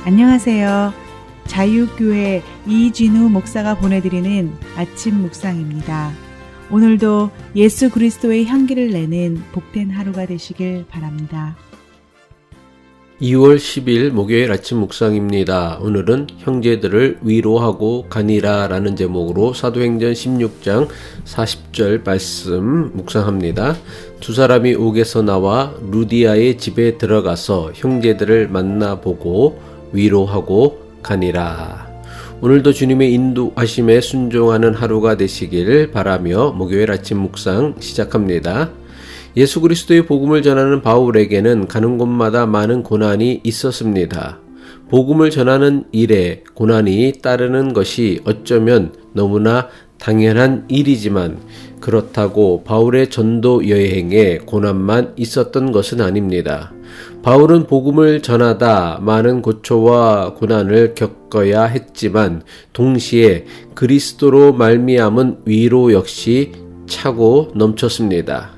안녕하세요. 자유교회 이진우 목사가 보내드리는 아침 묵상입니다. 오늘도 예수 그리스도의 향기를 내는 복된 하루가 되시길 바랍니다. 2월 10일 목요일 아침 묵상입니다. 오늘은 형제들을 위로하고 가니라 라는 제목으로 사도행전 16장 40절 말씀 묵상합니다. 두 사람이 옥에서 나와 루디아의 집에 들어가서 형제들을 만나보고 위로하고 가니라. 오늘도 주님의 인도하심에 순종하는 하루가 되시길 바라며 목요일 아침 묵상 시작합니다. 예수 그리스도의 복음을 전하는 바울에게는 가는 곳마다 많은 고난이 있었습니다. 복음을 전하는 일에 고난이 따르는 것이 어쩌면 너무나 당연한 일이지만 그렇다고 바울의 전도 여행에 고난만 있었던 것은 아닙니다. 바울은 복음을 전하다 많은 고초와 고난을 겪어야 했지만 동시에 그리스도로 말미암은 위로 역시 차고 넘쳤습니다.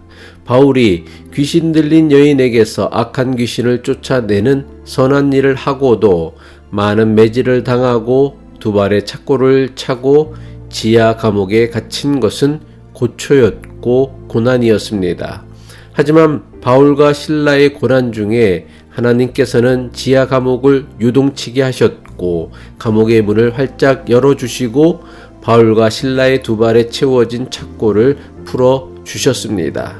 바울이 귀신 들린 여인에게서 악한 귀신을 쫓아내는 선한 일을 하고도 많은 매질을 당하고 두 발의 착고를 차고 지하 감옥에 갇힌 것은 고초였고 고난이었습니다. 하지만 바울과 실라의 고난 중에 하나님께서는 지하 감옥을 유동치게 하셨고 감옥의 문을 활짝 열어주시고 바울과 실라의 두 발에 채워진 착고를 풀어주셨습니다.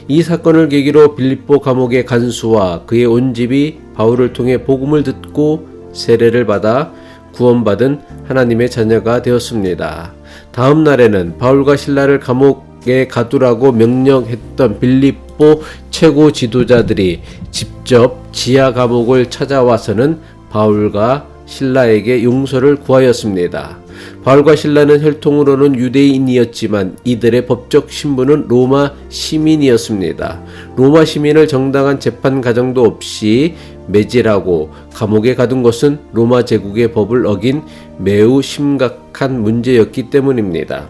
이 사건을 계기로 빌립보 감옥의 간수와 그의 온 집이 바울을 통해 복음을 듣고 세례를 받아 구원받은 하나님의 자녀가 되었습니다. 다음 날에는 바울과 실라를 감옥에 가두라고 명령했던 빌립보 최고 지도자들이 직접 지하 감옥을 찾아와서는 바울과 신라에게 용서를 구하였습니다. 바울과 신라는 혈통으로는 유대인이었지만 이들의 법적 신분은 로마 시민이었습니다. 로마 시민을 정당한 재판 과정도 없이 매질하고 감옥에 가둔 것은 로마 제국의 법을 어긴 매우 심각한 문제였기 때문입니다.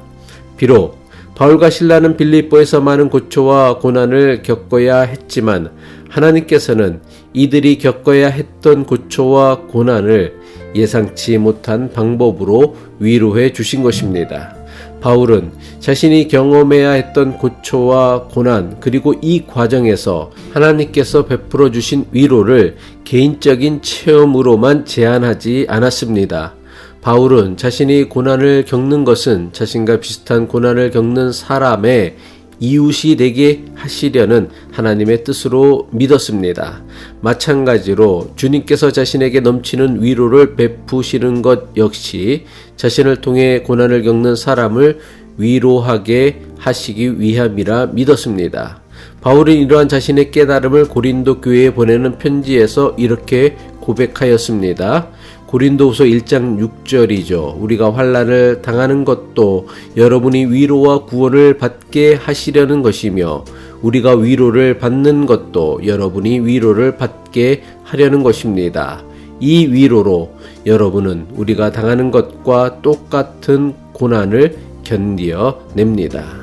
비록 바울과 신라는 빌립보에서 많은 고초와 고난을 겪어야 했지만 하나님께서는 이들이 겪어야 했던 고초와 고난을 예상치 못한 방법으로 위로해 주신 것입니다. 바울은 자신이 경험해야 했던 고초와 고난 그리고 이 과정에서 하나님께서 베풀어 주신 위로를 개인적인 체험으로만 제한하지 않았습니다. 바울은 자신이 고난을 겪는 것은 자신과 비슷한 고난을 겪는 사람의 이웃이 되게 하시려는 하나님의 뜻으로 믿었습니다. 마찬가지로 주님께서 자신에게 넘치는 위로를 베푸시는 것 역시 자신을 통해 고난을 겪는 사람을 위로하게 하시기 위함이라 믿었습니다. 바울은 이러한 자신의 깨달음을 고린도 교회에 보내는 편지에서 이렇게 고백하였습니다. 고린도후서 1장 6절이죠. 우리가 환난을 당하는 것도 여러분이 위로와 구원을 받게 하시려는 것이며 우리가 위로를 받는 것도 여러분이 위로를 받게 하려는 것입니다. 이 위로로 여러분은 우리가 당하는 것과 똑같은 고난을 견디어냅니다.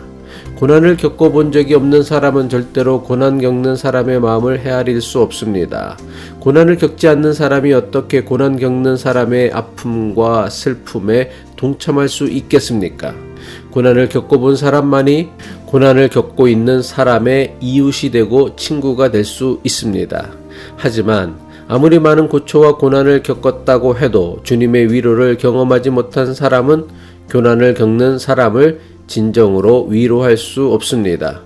고난을 겪어본 적이 없는 사람은 절대로 고난 겪는 사람의 마음을 헤아릴 수 없습니다. 고난을 겪지 않는 사람이 어떻게 고난 겪는 사람의 아픔과 슬픔에 동참할 수 있겠습니까? 고난을 겪어본 사람만이 고난을 겪고 있는 사람의 이웃이 되고 친구가 될 수 있습니다. 하지만 아무리 많은 고초와 고난을 겪었다고 해도 주님의 위로를 경험하지 못한 사람은 고난을 겪는 사람을 진정으로 위로할 수 없습니다.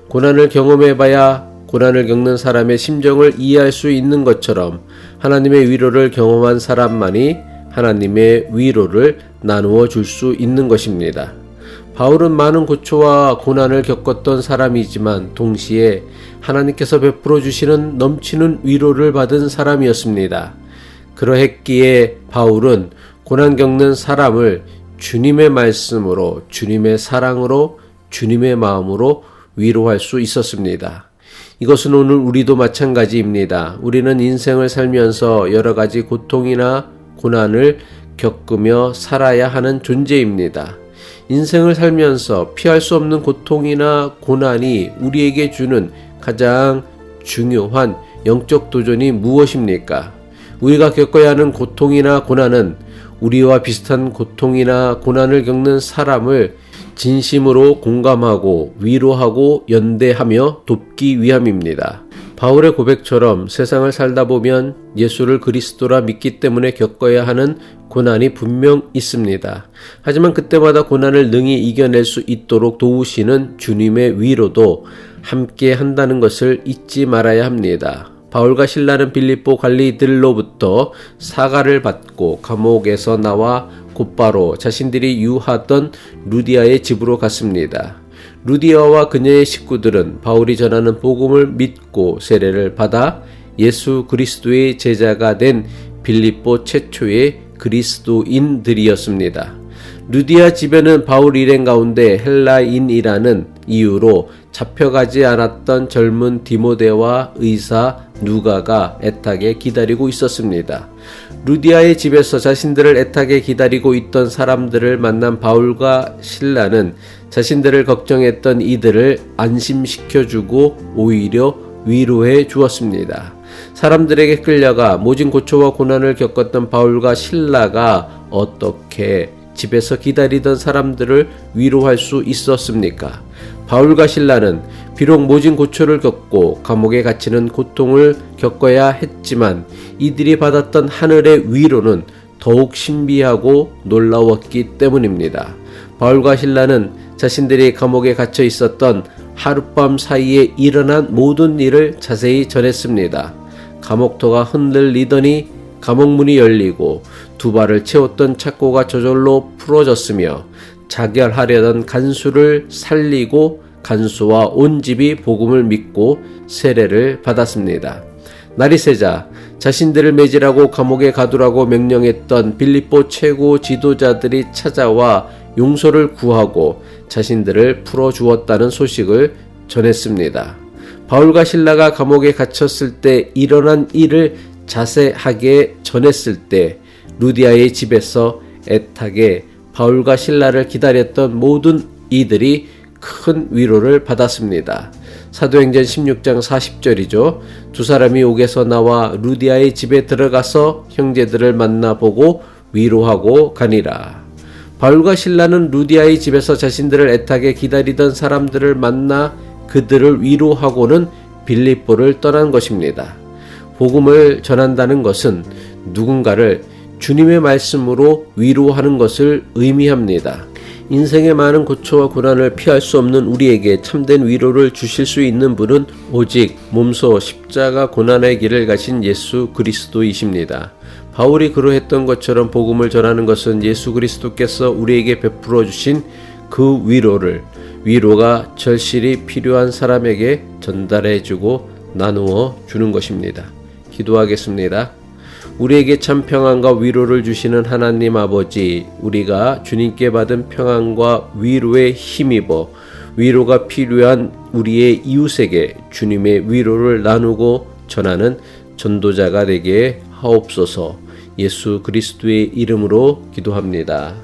고난을 경험해봐야 고난을 겪는 사람의 심정을 이해할 수 있는 것처럼 하나님의 위로를 경험한 사람만이 하나님의 위로를 나누어 줄 수 있는 것입니다. 바울은 많은 고초와 고난을 겪었던 사람이지만 동시에 하나님께서 베풀어 주시는 넘치는 위로를 받은 사람이었습니다. 그러했기에 바울은 고난 겪는 사람을 주님의 말씀으로, 주님의 사랑으로, 주님의 마음으로 위로할 수 있었습니다. 이것은 오늘 우리도 마찬가지입니다. 우리는 인생을 살면서 여러 가지 고통이나 고난을 겪으며 살아야 하는 존재입니다. 인생을 살면서 피할 수 없는 고통이나 고난이 우리에게 주는 가장 중요한 영적 도전이 무엇입니까? 우리가 겪어야 하는 고통이나 고난은 우리와 비슷한 고통이나 고난을 겪는 사람을 진심으로 공감하고 위로하고 연대하며 돕기 위함입니다. 바울의 고백처럼 세상을 살다 보면 예수를 그리스도라 믿기 때문에 겪어야 하는 고난이 분명 있습니다. 하지만 그때마다 고난을 능히 이겨낼 수 있도록 도우시는 주님의 위로도 함께 한다는 것을 잊지 말아야 합니다. 바울과 실라는 빌립보 관리들로부터 사가를 받고 감옥에서 나와 곧바로 자신들이 유하던 루디아의 집으로 갔습니다. 루디아와 그녀의 식구들은 바울이 전하는 복음을 믿고 세례를 받아 예수 그리스도의 제자가 된 빌립보 최초의 그리스도인들이었습니다. 루디아 집에는 바울 일행 가운데 헬라인이라는 이유로 잡혀가지 않았던 젊은 디모데와 의사 누가가 애타게 기다리고 있었습니다. 루디아의 집에서 자신들을 애타게 기다리고 있던 사람들을 만난 바울과 실라는 자신들을 걱정했던 이들을 안심시켜주고 오히려 위로해 주었습니다. 사람들에게 끌려가 모진 고초와 고난을 겪었던 바울과 실라가 어떻게 집에서 기다리던 사람들을 위로할 수 있었습니까? 바울과 실라는 비록 모진 고초를 겪고 감옥에 갇히는 고통을 겪어야 했지만 이들이 받았던 하늘의 위로는 더욱 신비하고 놀라웠기 때문입니다. 바울과 실라는 자신들이 감옥에 갇혀 있었던 하룻밤 사이에 일어난 모든 일을 자세히 전했습니다. 감옥터가 흔들리더니 감옥문이 열리고 두 발을 채웠던 착고가 저절로 풀어졌으며 자결하려던 간수를 살리고 간수와 온 집이 복음을 믿고 세례를 받았습니다. 날이 새자 자신들을 매질하고 감옥에 가두라고 명령했던 빌립보 최고 지도자들이 찾아와 용서를 구하고 자신들을 풀어주었다는 소식을 전했습니다. 바울과 실라가 감옥에 갇혔을 때 일어난 일을 자세하게 전했을 때 루디아의 집에서 애타게 바울과 실라를 기다렸던 모든 이들이 큰 위로를 받았습니다. 사도행전 16장 40절이죠. 두 사람이 옥에서 나와 루디아의 집에 들어가서 형제들을 만나보고 위로하고 가니라. 바울과 실라는 루디아의 집에서 자신들을 애타게 기다리던 사람들을 만나 그들을 위로하고는 빌립보를 떠난 것입니다. 복음을 전한다는 것은 누군가를 주님의 말씀으로 위로하는 것을 의미합니다. 인생의 많은 고초와 고난을 피할 수 없는 우리에게 참된 위로를 주실 수 있는 분은 오직 몸소 십자가 고난의 길을 가신 예수 그리스도이십니다. 바울이 그러했던 것처럼 복음을 전하는 것은 예수 그리스도께서 우리에게 베풀어 주신 그 위로가 절실히 필요한 사람에게 전달해 주고 나누어 주는 것입니다. 기도하겠습니다. 우리에게 참 평안과 위로를 주시는 하나님 아버지, 우리가 주님께 받은 평안과 위로에 힘입어 위로가 필요한 우리의 이웃에게 주님의 위로를 나누고 전하는 전도자가 되게 하옵소서. 예수 그리스도의 이름으로 기도합니다.